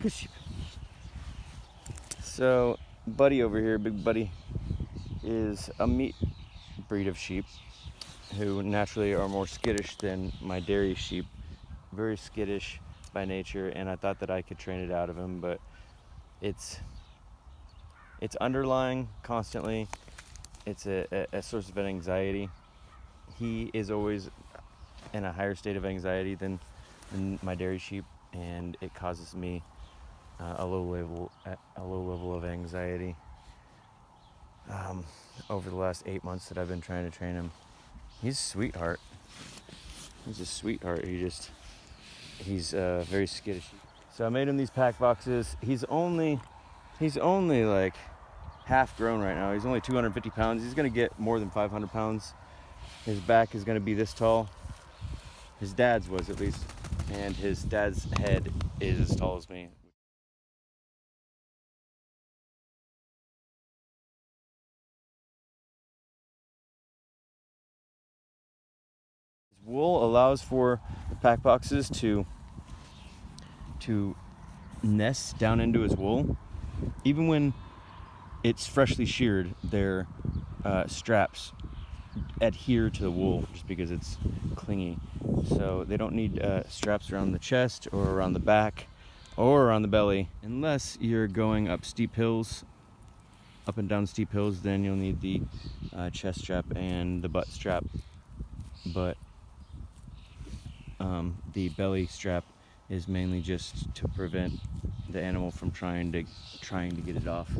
Good sheep. So Buddy over here, Big Buddy, is a meat breed of sheep who naturally are more skittish than my dairy sheep. Very skittish by nature, and I thought that I could train it out of him, but it's underlying constantly. It's a source of anxiety. He is always in a higher state of anxiety than my dairy sheep, and it causes me a low level of anxiety. Over the last 8 months that I've been trying to train him, he's a sweetheart. He's a sweetheart. He's very skittish. So I made him these pack boxes. He's only like half grown right now. He's only 250 pounds. He's gonna get more than 500 pounds. His back is gonna be this tall. His dad's was, at least, and his dad's head is as tall as me. His wool allows for the pack boxes to nest down into his wool. Even when it's freshly sheared, their straps adhere to the wool just because it's clingy. So they don't need straps around the chest or around the back or around the belly. Unless you're going up steep hills, up and down steep hills, then you'll need the chest strap and the butt strap. But the belly strap is mainly just to prevent the animal from trying to get it off.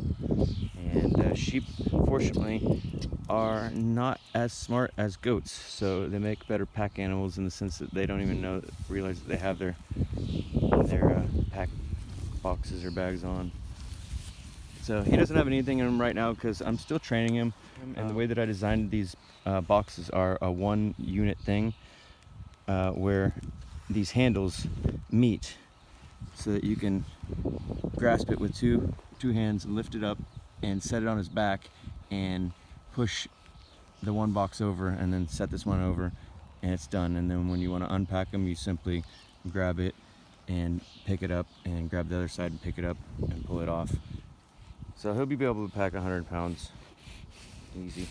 And sheep, fortunately, are not as smart as goats, so they make better pack animals in the sense that they don't even realize that they have their pack boxes or bags on. So he doesn't have anything in him right now because I'm still training him, and the way that I designed these boxes are a 1 unit thing where these handles meet so that you can grasp it with two hands and lift it up and set it on his back and push the one box over and then set this one over, and it's done. And then when you want to unpack them, you simply grab it and pick it up, and grab the other side and pick it up and pull it off. So he'll be able to pack 100 pounds easy.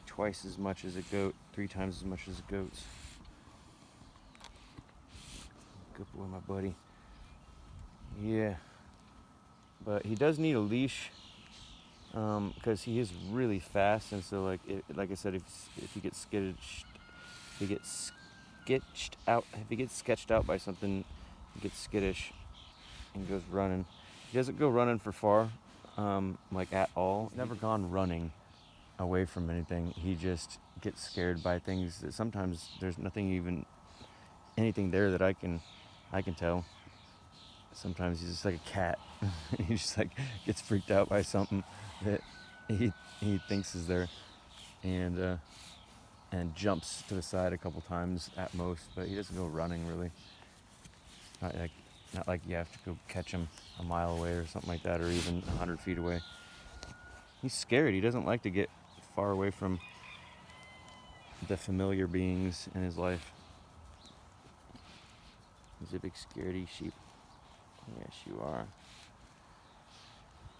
Twice as much as a goat, 3 times as much as a goat's. Good boy, my buddy. Yeah, but he does need a leash because he is really fast, and so like I said, if he gets sketched out by something, he gets skittish and goes running. He doesn't go running for far, like at all. He's never gone running away from anything. He just gets scared by things that sometimes there's anything there that I can tell. Sometimes he's just like a cat. He just like gets freaked out by something that he thinks is there, and jumps to the side a couple times at most, but he doesn't go running really. Not like you have to go catch him a mile away or something like that, or even 100 feet away. He's scared. He doesn't like to get far away from the familiar beings in his life. He's a big scaredy sheep. Yes, you are.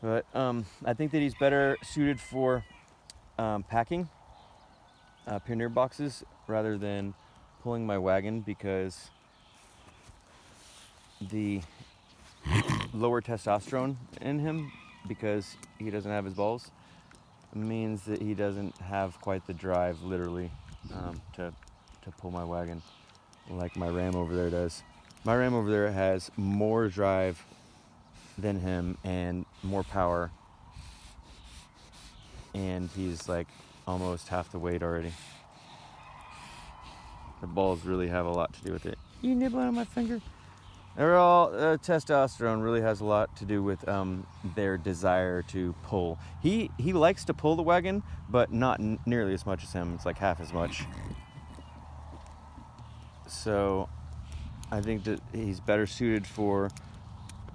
But I think that he's better suited for packing pannier boxes rather than pulling my wagon, because the lower testosterone in him, because he doesn't have his balls, means that he doesn't have quite the drive, literally, to pull my wagon like my ram over there does. My ram over there has more drive than him and more power, and he's like almost half the weight already. The balls really have a lot to do with it. You nibbling on my finger? They're all testosterone really has a lot to do with their desire to pull. He likes to pull the wagon, but not nearly as much as him. It's like half as much. So I think that he's better suited for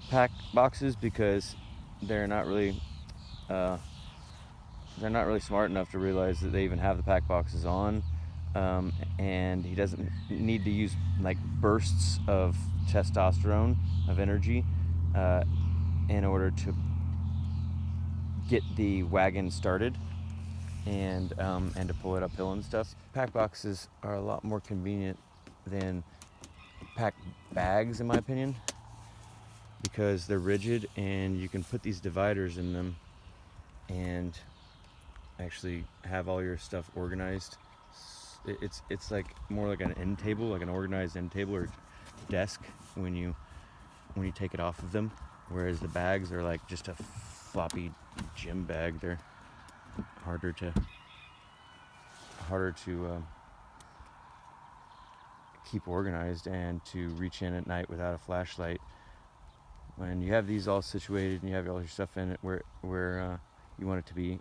pack boxes because they're not really smart enough to realize that they even have the pack boxes on, and he doesn't need to use like bursts of testosterone, of energy, in order to get the wagon started and to pull it uphill and stuff. Pack boxes are a lot more convenient than pack bags, in my opinion, because they're rigid and you can put these dividers in them and actually have all your stuff organized. It's like more like an end table, like an organized end table or desk when you take it off of them, whereas the bags are like just a floppy gym bag. They're harder to keep organized and to reach in at night without a flashlight. When you have these all situated and you have all your stuff in it where you want it to be,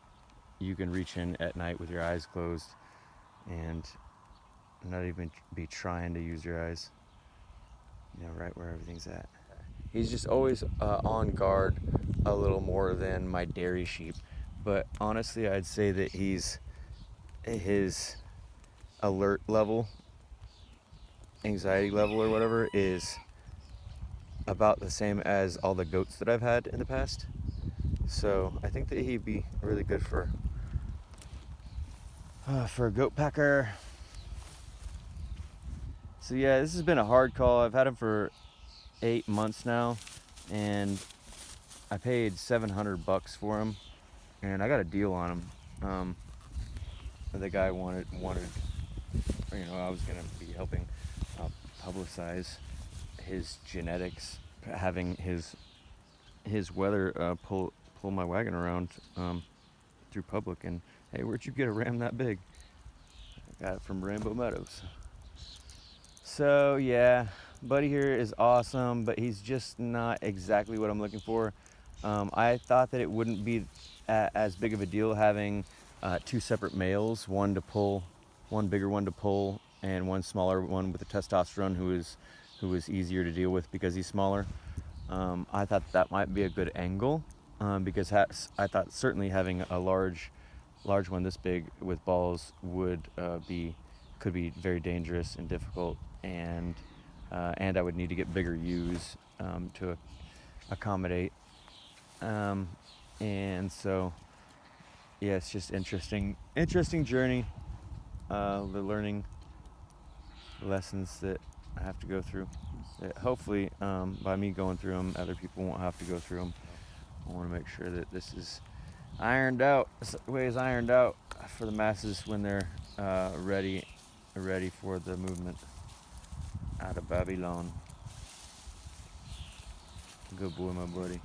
you can reach in at night with your eyes closed and not even be trying to use your eyes. You know, right where everything's at. He's just always on guard a little more than my dairy sheep, but honestly, I'd say that his alert level, anxiety level or whatever, is about the same as all the goats that I've had in the past. So I think that he'd be really good for a goat packer. So yeah, this has been a hard call. I've had him for 8 months now, and I paid $700 for him, and I got a deal on him. The guy wanted, you know, I was gonna be helping publicize his genetics, having his weather pull my wagon around through public. And hey, where'd you get a ram that big? I got it from Rainbow Meadows. So yeah, Buddy here is awesome, but he's just not exactly what I'm looking for. I thought that it wouldn't be as big of a deal having 2 separate males, one bigger one to pull, and one smaller one with the testosterone who is easier to deal with because he's smaller. I thought that might be a good angle because I thought certainly having a large one this big with balls could be very dangerous and difficult, and I would need to get bigger ewes to accommodate. And so yeah, it's just interesting journey. The learning lessons that I have to go through. Hopefully, by me going through them, other people won't have to go through them. I want to make sure that this is ironed out, this way is ironed out for the masses when they're ready for the movement out of Babylon. Good boy, my buddy.